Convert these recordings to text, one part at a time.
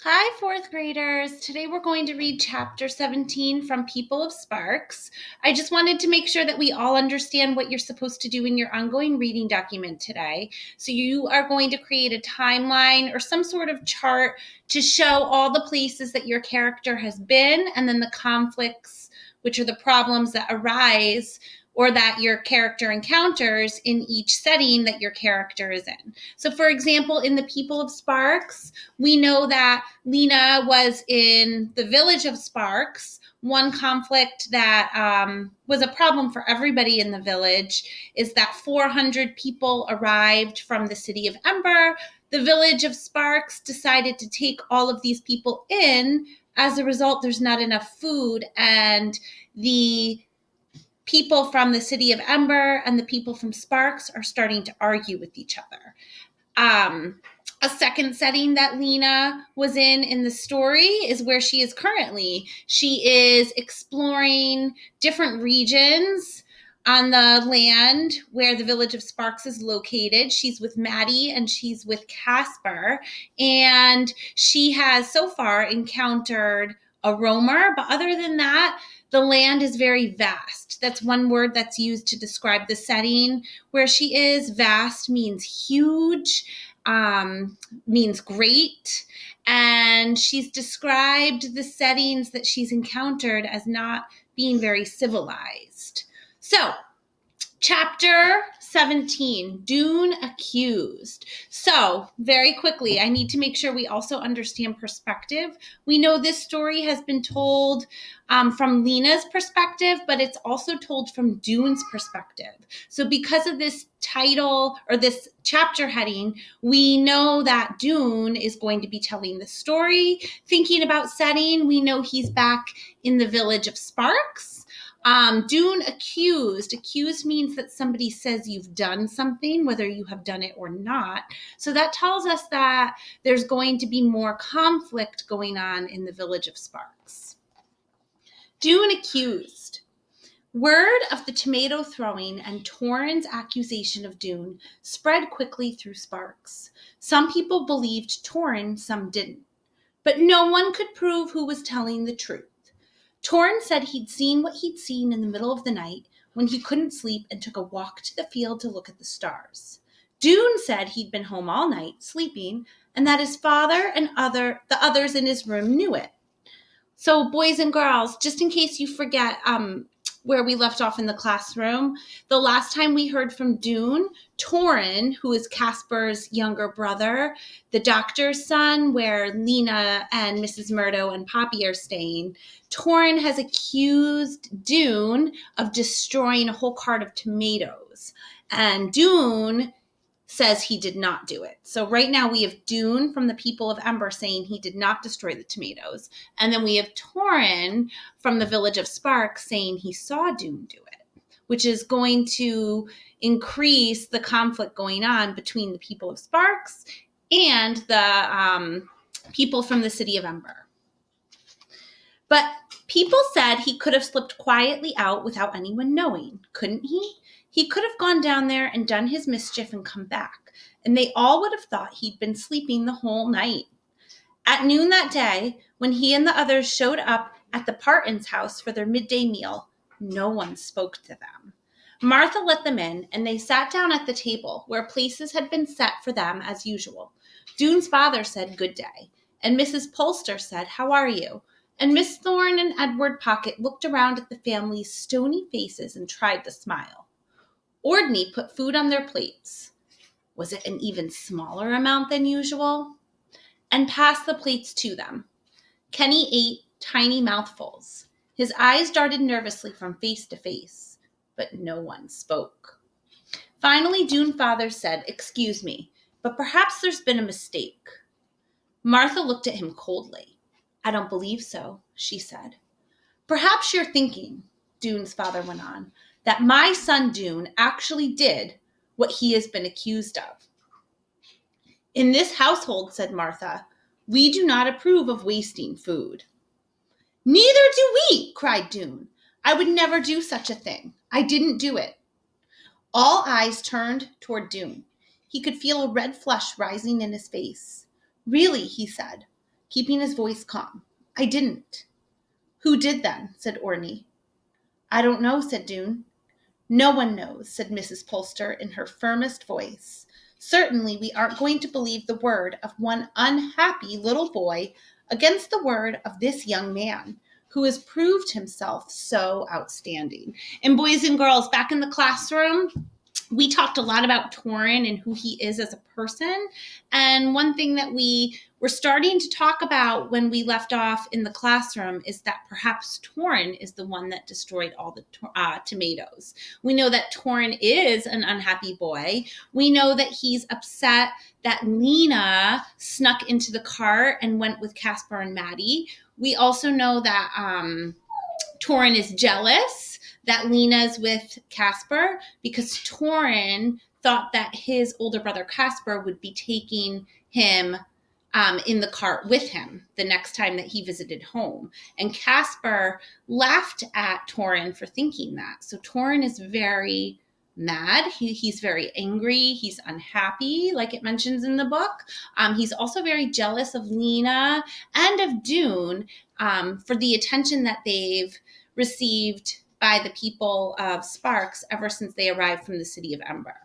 Hi, fourth graders. Today we're going to read chapter 17 from People of Sparks. I just wanted to make sure that we all understand what you're supposed to do in your ongoing reading document today. So you are going to create a timeline or some sort of chart to show all the places that your character has been and then the conflicts, which are the problems that arise or that your character encounters in each setting that your character is in. So, for example, in the People of Sparks, we know that Lena was in the village of Sparks. One conflict that was a problem for everybody in the village is that 400 people arrived from the city of Ember. The village of Sparks decided to take all of these people in. As a result, there's not enough food, and the people from the city of Ember and the people from Sparks are starting to argue with each other. A second setting that Lena was in the story is where she is currently. She is exploring different regions on the land where the village of Sparks is located. She's with Maddie and she's with Casper, and she has so far encountered a roamer, but other than that, the land is very vast. That's one word that's used to describe the setting where she is. Vast means huge, means great. And she's described the settings that she's encountered as not being very civilized. So, Chapter 17, Dune Accused. So, very quickly, I need to make sure we also understand perspective. We know this story has been told from Lena's perspective, but it's also told from Dune's perspective. So, because of this title or this chapter heading, we know that Dune is going to be telling the story. Thinking about setting, we know he's back in the village of Sparks. Dune accused. Accused means that somebody says you've done something, whether you have done it or not. So that tells us that there's going to be more conflict going on in the village of Sparks. Dune accused. Word of the tomato throwing and Torrin's accusation of Dune spread quickly through Sparks. Some people believed Torrin, some didn't. But no one could prove who was telling the truth. Torrin said he'd seen what he'd seen in the middle of the night when he couldn't sleep and took a walk to the field to look at the stars. Dune said he'd been home all night, sleeping, and that his father and the others in his room knew it. So, boys and girls, just in case you forget where we left off in the classroom, the last time we heard from Dune, Torrin, who is Casper's younger brother, the doctor's son, where Lena and Mrs. Murdo and Poppy are staying, Torrin has accused Dune of destroying a whole cart of tomatoes. And Dune says he did not do it. So right now we have Dune from the people of Ember saying he did not destroy the tomatoes. And then we have Torrin from the village of Sparks saying he saw Dune do it, which is going to increase the conflict going on between the people of Sparks and the people from the city of Ember. But people said he could have slipped quietly out without anyone knowing, couldn't he? He could have gone down there and done his mischief and come back, and they all would have thought he'd been sleeping the whole night. At noon that day, when he and the others showed up at the Partons' house for their midday meal, no one spoke to them. Martha let them in, and they sat down at the table where places had been set for them as usual. Dune's father said good day, and Mrs. Polster said, "How are you?" And Miss Thorne and Edward Pocket looked around at the family's stony faces and tried to smile. Ordney put food on their plates. Was it an even smaller amount than usual? And passed the plates to them. Kenny ate tiny mouthfuls. His eyes darted nervously from face to face, but no one spoke. Finally, Dune's father said, "Excuse me, but perhaps there's been a mistake." Martha looked at him coldly. "I don't believe so," she said. "Perhaps you're thinking," Dune's father went on, "that my son Dune actually did what he has been accused of." "In this household," said Martha, "we do not approve of wasting food." "Neither do we," cried Dune. "I would never do such a thing. I didn't do it." All eyes turned toward Dune. He could feel a red flush rising in his face. "Really," he said, keeping his voice calm. I didn't. Who did then? Said Orny. I don't know, said Doon. No one knows, said Mrs. Polster in her firmest voice. Certainly we aren't going to believe the word of one unhappy little boy against the word of this young man, who has proved himself so outstanding. And boys and girls, back in the classroom, we talked a lot about Torin and who he is as a person. And one thing that we were starting to talk about when we left off in the classroom is that perhaps Torin is the one that destroyed all the tomatoes. We know that Torin is an unhappy boy. We know that he's upset that Lena snuck into the cart and went with Casper and Maddie. We also know that Torin is jealous that Lena's with Casper because Torin thought that his older brother Casper would be taking him in the cart with him the next time that he visited home. And Casper laughed at Torin for thinking that. So Torin is very mad. He's very angry. He's unhappy, like it mentions in the book. He's also very jealous of Lena and of Doon for the attention that they've received by the people of Sparks ever since they arrived from the city of Ember.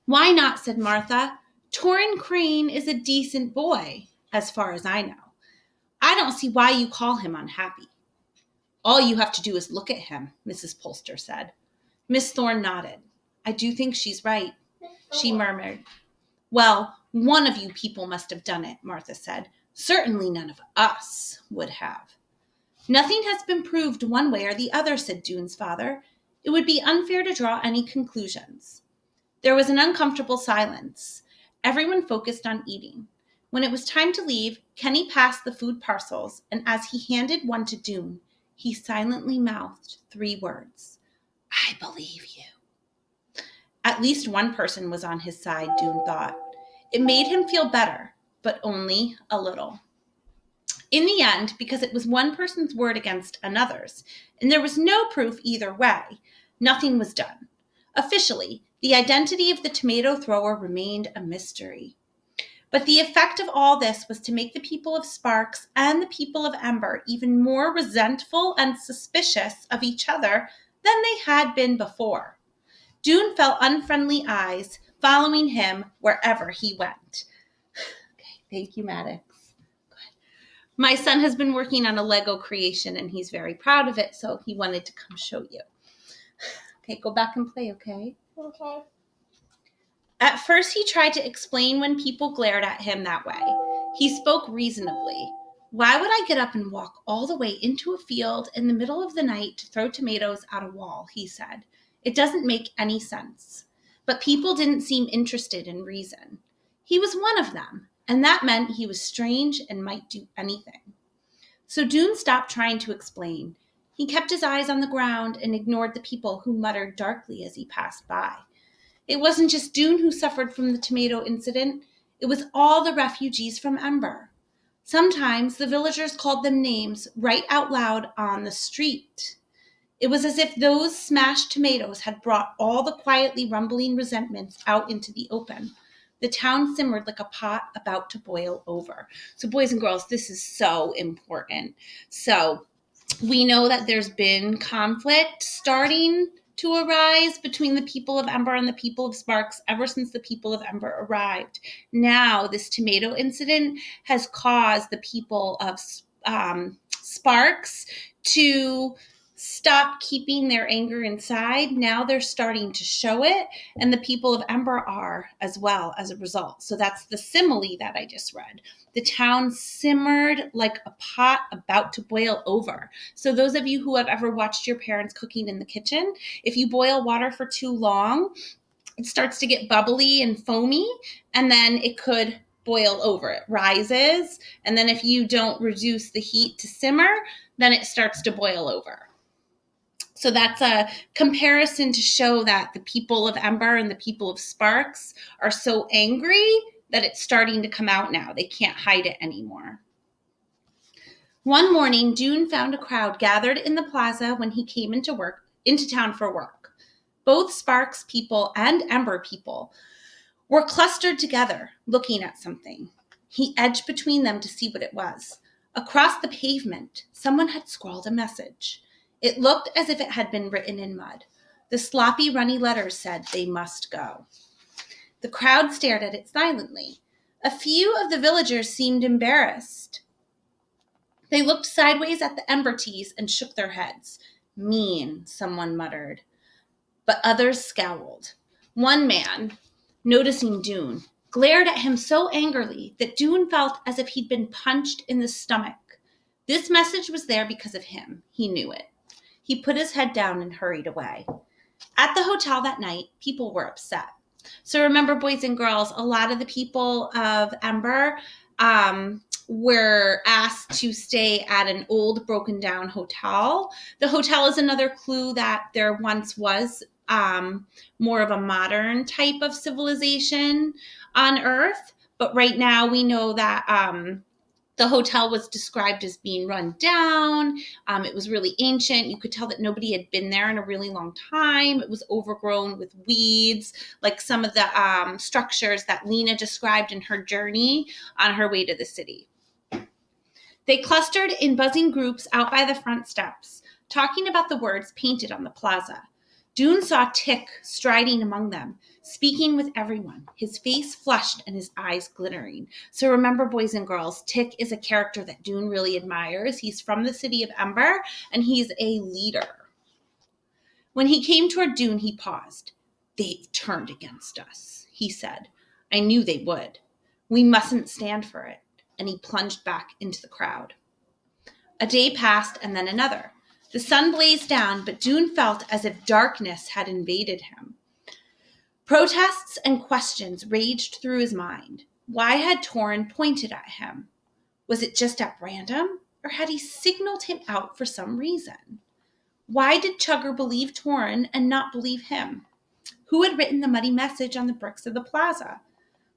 Why not, said Martha. Torin Crane is a decent boy, as far as I know. I don't see why you call him unhappy. All you have to do is look at him, Mrs. Polster said. Miss Thorne nodded. I do think she's right, she murmured. Well, one of you people must have done it, Martha said. Certainly none of us would have. Nothing has been proved one way or the other, said Doon's father. It would be unfair to draw any conclusions. There was an uncomfortable silence. Everyone focused on eating. When it was time to leave, Kenny passed the food parcels, and as he handed one to Doon, he silently mouthed 3 words. I believe you. At least one person was on his side, Doon thought. It made him feel better, but only a little. In the end, because it was one person's word against another's, and there was no proof either way, nothing was done. Officially, the identity of the tomato thrower remained a mystery. But the effect of all this was to make the people of Sparks and the people of Ember even more resentful and suspicious of each other than they had been before. Doon felt unfriendly eyes following him wherever he went. Okay, thank you, Maddox. My son has been working on a Lego creation, and he's very proud of it, so he wanted to come show you. Okay, go back and play, okay? Okay. At first, he tried to explain when people glared at him that way. He spoke reasonably. Why would I get up and walk all the way into a field in the middle of the night to throw tomatoes at a wall, he said. It doesn't make any sense. But people didn't seem interested in reason. He was one of them, and that meant he was strange and might do anything. So Doon stopped trying to explain. He kept his eyes on the ground and ignored the people who muttered darkly as he passed by. It wasn't just Doon who suffered from the tomato incident. It was all the refugees from Ember. Sometimes the villagers called them names right out loud on the street. It was as if those smashed tomatoes had brought all the quietly rumbling resentments out into the open. The town simmered like a pot about to boil over. So boys and girls, this is so important. So we know that there's been conflict starting to arise between the people of Ember and the people of Sparks ever since the people of Ember arrived. Now, this tomato incident has caused the people of Sparks to stop keeping their anger inside. Now they're starting to show it, and the people of Ember are as well as a result. So that's the simile that I just read. The town simmered like a pot about to boil over. So those of you who have ever watched your parents cooking in the kitchen, if you boil water for too long, it starts to get bubbly and foamy, and then it could boil over. It rises, and then if you don't reduce the heat to simmer, then it starts to boil over. So that's a comparison to show that the people of Ember and the people of Sparks are so angry that it's starting to come out now. They can't hide it anymore. One morning, Doon found a crowd gathered in the plaza when he came into town for work. Both Sparks people and Ember people were clustered together, looking at something. He edged between them to see what it was. Across the pavement, someone had scrawled a message. It looked as if it had been written in mud. The sloppy, runny letters said they must go. The crowd stared at it silently. A few of the villagers seemed embarrassed. They looked sideways at the Ember Teas and shook their heads. Mean, someone muttered. But others scowled. One man, noticing Dune, glared at him so angrily that Dune felt as if he'd been punched in the stomach. This message was there because of him. He knew it. He put his head down and hurried away. At the hotel that night, people were upset. So remember, boys and girls, a lot of the people of Ember were asked to stay at an old, broken down hotel. The hotel is another clue that there once was more of a modern type of civilization on Earth. But right now we know that the hotel was described as being run down. It was really ancient. You could tell that nobody had been there in a really long time. It was overgrown with weeds, like some of the structures that Lena described in her journey on her way to the city. They clustered in buzzing groups out by the front steps, talking about the words painted on the plaza. Dune saw Tick striding among them, speaking with everyone, his face flushed and his eyes glittering. So remember, boys and girls, Tick is a character that Dune really admires. He's from the city of Ember, and he's a leader. When he came toward Dune, he paused. "They've turned against us," he said. "I knew they would. We mustn't stand for it." And he plunged back into the crowd. A day passed, and then another. The sun blazed down, but Dune felt as if darkness had invaded him. Protests and questions raged through his mind. Why had Torin pointed at him? Was it just at random, or had he signaled him out for some reason? Why did Chugger believe Torin and not believe him? Who had written the muddy message on the bricks of the plaza?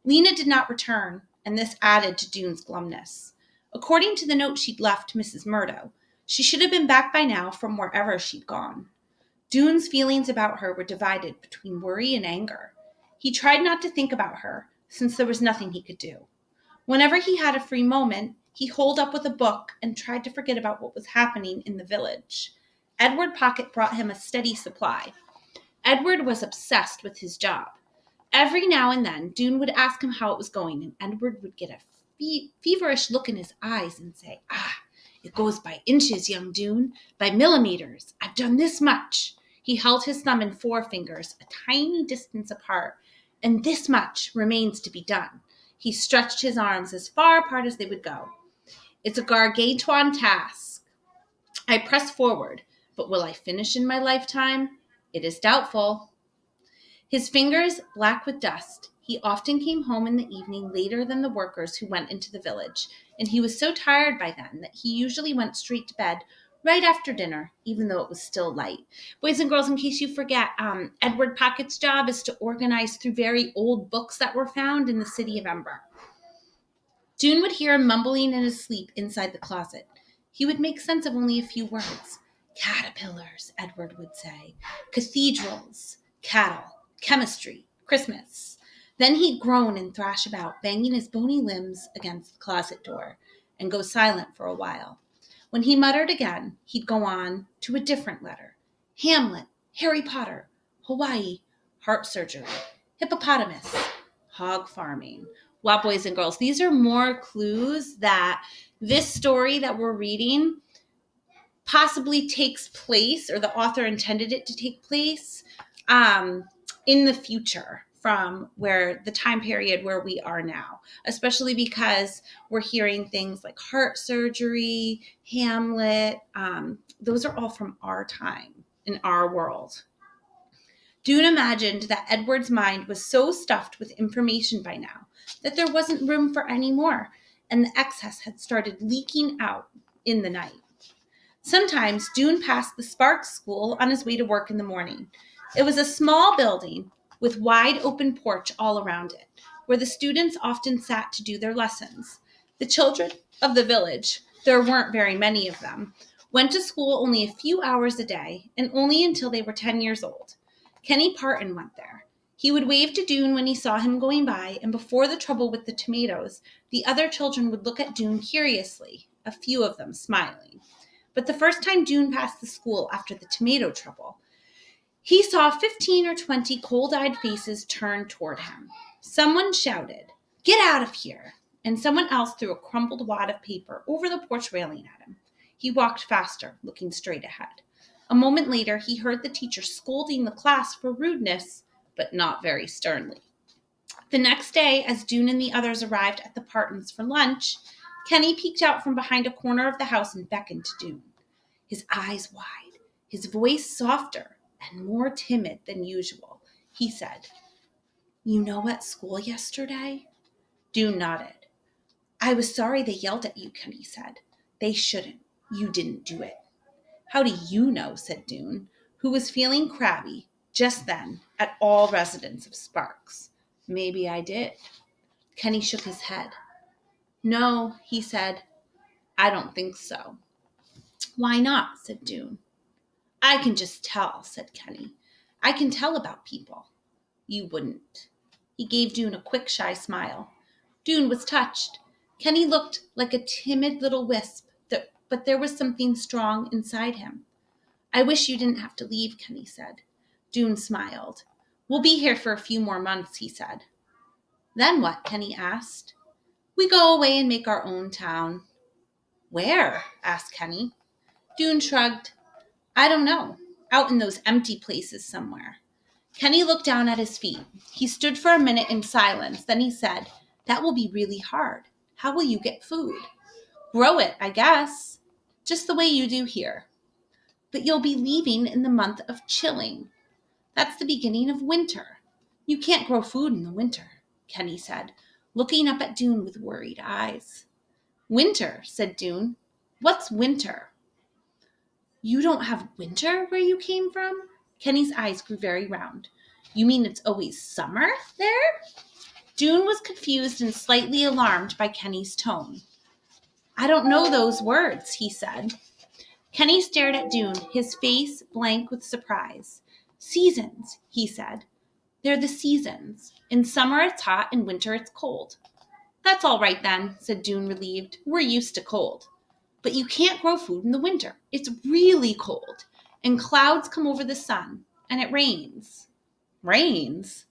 Lena did not return, and this added to Dune's glumness. According to the note she'd left Mrs. Murdo, she should have been back by now from wherever she'd gone. Dune's feelings about her were divided between worry and anger. He tried not to think about her, since there was nothing he could do. Whenever he had a free moment, he holed up with a book and tried to forget about what was happening in the village. Edward Pocket brought him a steady supply. Edward was obsessed with his job. Every now and then, Dune would ask him how it was going, and Edward would get a feverish look in his eyes and say, "It goes by inches, young Dune, by millimeters. I've done this much." He held his thumb and forefingers a tiny distance apart, and "this much remains to be done." He stretched his arms as far apart as they would go. "It's a gargantuan task. I press forward, but will I finish in my lifetime? It is doubtful." His fingers black with dust, he often came home in the evening later than the workers who went into the village, and he was so tired by then that he usually went straight to bed right after dinner, even though it was still light. Boys and girls, in case you forget, Edward Pocket's job is to organize through very old books that were found in the city of Ember. Dune would hear him mumbling in his sleep inside the closet. He would make sense of only a few words. "Caterpillars," Edward would say. "Cathedrals, cattle, chemistry, Christmas." Then he'd groan and thrash about, banging his bony limbs against the closet door, and go silent for a while. When he muttered again, he'd go on to a different letter. Hamlet, Harry Potter, Hawaii, heart surgery, hippopotamus, hog farming. Wow, boys and girls, these are more clues that this story that we're reading possibly takes place, or the author intended it to take place, in the future from where the time period where we are now, especially because we're hearing things like heart surgery, Hamlet. Those are all from our time in our world. Dune imagined that Edward's mind was so stuffed with information by now that there wasn't room for any more, and the excess had started leaking out in the night. Sometimes Dune passed the Sparks School on his way to work in the morning. It was a small building with wide open porch all around it, where the students often sat to do their lessons. The children of the village, there weren't very many of them, went to school only a few hours a day, and only until they were 10 years old. Kenny Parton went there. He would wave to Dune when he saw him going by, and before the trouble with the tomatoes, the other children would look at Dune curiously, a few of them smiling. But the first time Dune passed the school after the tomato trouble, he saw 15 or 20 cold-eyed faces turn toward him. Someone shouted, "Get out of here!" And someone else threw a crumpled wad of paper over the porch railing at him. He walked faster, looking straight ahead. A moment later, he heard the teacher scolding the class for rudeness, but not very sternly. The next day, as Dune and the others arrived at the Partons for lunch, Kenny peeked out from behind a corner of the house and beckoned to Dune. His eyes wide, his voice softer and more timid than usual, he said, "You know at school yesterday?" Dune nodded. "I was sorry they yelled at you," Kenny said. "They shouldn't. You didn't do it." "How do you know?" said Dune, who was feeling crabby just then at all residents of Sparks. "Maybe I did." Kenny shook his head. "No," he said, "I don't think so." "Why not?" said Dune. "I can just tell," said Kenny. "I can tell about people." "You wouldn't." He gave Dune a quick, shy smile. Dune was touched. Kenny looked like a timid little wisp, but there was something strong inside him. "I wish you didn't have to leave," Kenny said. Dune smiled. "We'll be here for a few more months," he said. "Then what?" Kenny asked. "We go away and make our own town." "Where?" asked Kenny. Dune shrugged. "I don't know. Out in those empty places somewhere." Kenny looked down at his feet. He stood for a minute in silence. Then he said, "That will be really hard. How will you get food?" "Grow it, I guess. Just the way you do here." "But you'll be leaving in the month of chilling. That's the beginning of winter. You can't grow food in the winter," Kenny said, looking up at Dune with worried eyes. "Winter," said Dune. "What's winter?" "You don't have winter where you came from?" Kenny's eyes grew very round. "You mean it's always summer there?" Dune was confused and slightly alarmed by Kenny's tone. "I don't know those words," he said. Kenny stared at Dune, his face blank with surprise. "Seasons," he said. "They're the seasons. In summer it's hot, in winter it's cold." "That's all right then," said Dune, relieved. "We're used to cold." "But you can't grow food in the winter. It's really cold, and clouds come over the sun, and it rains." "Rains?"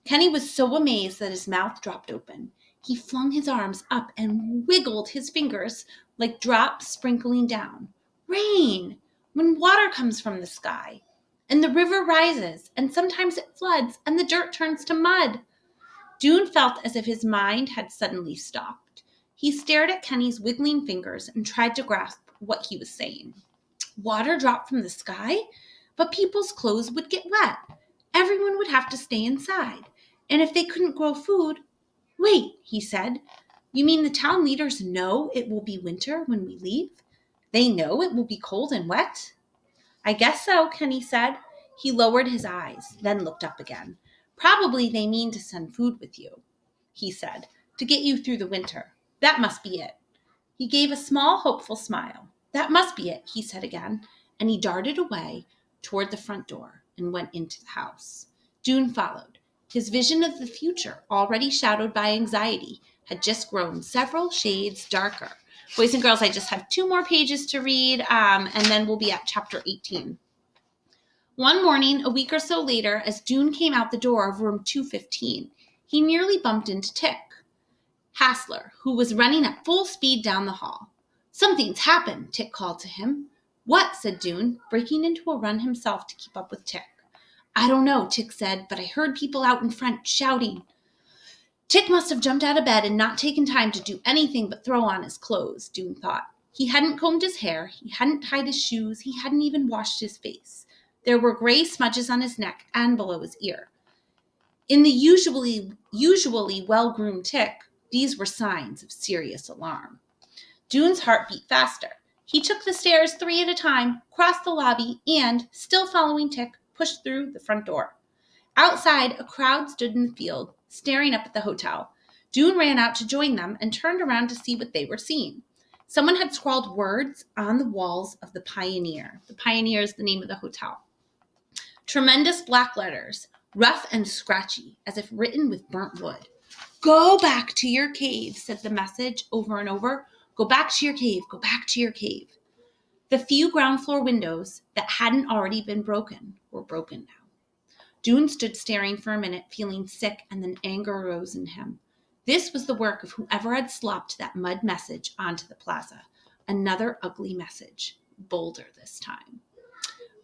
Kenny was so amazed that his mouth dropped open. He flung his arms up and wiggled his fingers like drops sprinkling down. "Rain! When water comes from the sky, and the river rises, and sometimes it floods, and the dirt turns to mud." Dune felt as if his mind had suddenly stopped. He stared at Kenny's wiggling fingers and tried to grasp what he was saying. Water dropped from the sky? But people's clothes would get wet. Everyone would have to stay inside. And if they couldn't grow food... "Wait," he said. "You mean the town leaders know it will be winter when we leave? They know it will be cold and wet?" "I guess so," Kenny said. He lowered his eyes, then looked up again. "Probably they mean to send food with you," he said, "to get you through the winter. That must be it." He gave a small, hopeful smile. "That must be it," he said again, and he darted away toward the front door and went into the house. Dune followed. His vision of the future, already shadowed by anxiety, had just grown several shades darker. Boys and girls, I just have 2 more pages to read, and then we'll be at chapter 18. One morning, a week or so later, as Dune came out the door of room 215, he nearly bumped into Tick Hassler, who was running at full speed down the hall. "Something's happened," Tick called to him. "What?" said Dune, breaking into a run himself to keep up with Tick. "I don't know," Tick said, "but I heard people out in front shouting." Tick must have jumped out of bed and not taken time to do anything but throw on his clothes, Dune thought. He hadn't combed his hair, he hadn't tied his shoes, he hadn't even washed his face. There were gray smudges on his neck and below his ear. In the usually well-groomed Tick, these were signs of serious alarm. Dune's heart beat faster. He took the stairs 3 at a time, crossed the lobby, and, still following Tick, pushed through the front door. Outside, a crowd stood in the field, staring up at the hotel. Dune ran out to join them and turned around to see what they were seeing. Someone had scrawled words on the walls of the Pioneer. The Pioneer is the name of the hotel. Tremendous black letters. rough and scratchy, as if written with burnt wood. "Go back to your cave," said the message over and over. "Go back to your cave, go back to your cave." The few ground floor windows that hadn't already been broken were broken now. Dune stood staring for a minute, feeling sick, and then anger rose in him. This was the work of whoever had slopped that mud message onto the plaza. Another ugly message, bolder this time.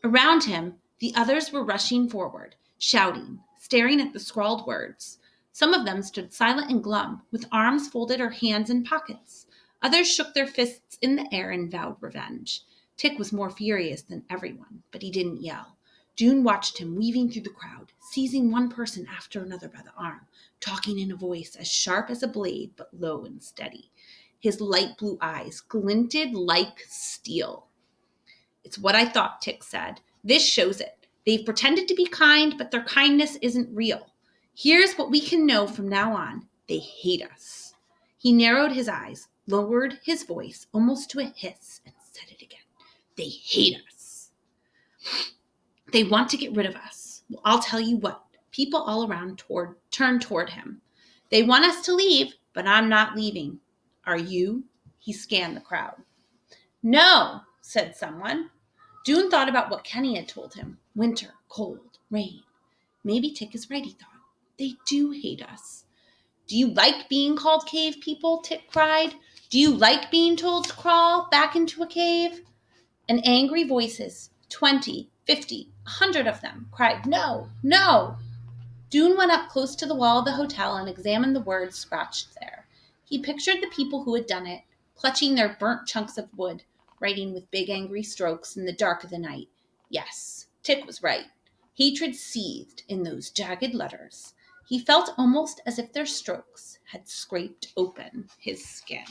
Around him, the others were rushing forward, shouting, staring at the scrawled words. Some of them stood silent and glum, with arms folded or hands in pockets. Others shook their fists in the air and vowed revenge. Tick was more furious than everyone, but he didn't yell. Dune watched him weaving through the crowd, seizing one person after another by the arm, talking in a voice as sharp as a blade but low and steady. His light blue eyes glinted like steel. "It's what I thought," Tick said. "This shows it. They've pretended to be kind, but their kindness isn't real. Here's what we can know from now on. They hate us." He narrowed his eyes, lowered his voice almost to a hiss, and said it again. "They hate us. They want to get rid of us. Well, I'll tell you what." People all around turned toward him. "They want us to leave, but I'm not leaving. Are you?" He scanned the crowd. "No," said someone. Dune thought about what Kenny had told him. Winter, cold, rain. Maybe Tick is right, he thought. They do hate us. "Do you like being called cave people?" Tick cried. "Do you like being told to crawl back into a cave?" And angry voices, 20, 50, 100 of them, cried, "No, no." Dune went up close to the wall of the hotel and examined the words scratched there. He pictured the people who had done it, clutching their burnt chunks of wood, writing with big angry strokes in the dark of the night. Yes, Tick was right. Hatred seethed in those jagged letters. He felt almost as if their strokes had scraped open his skin.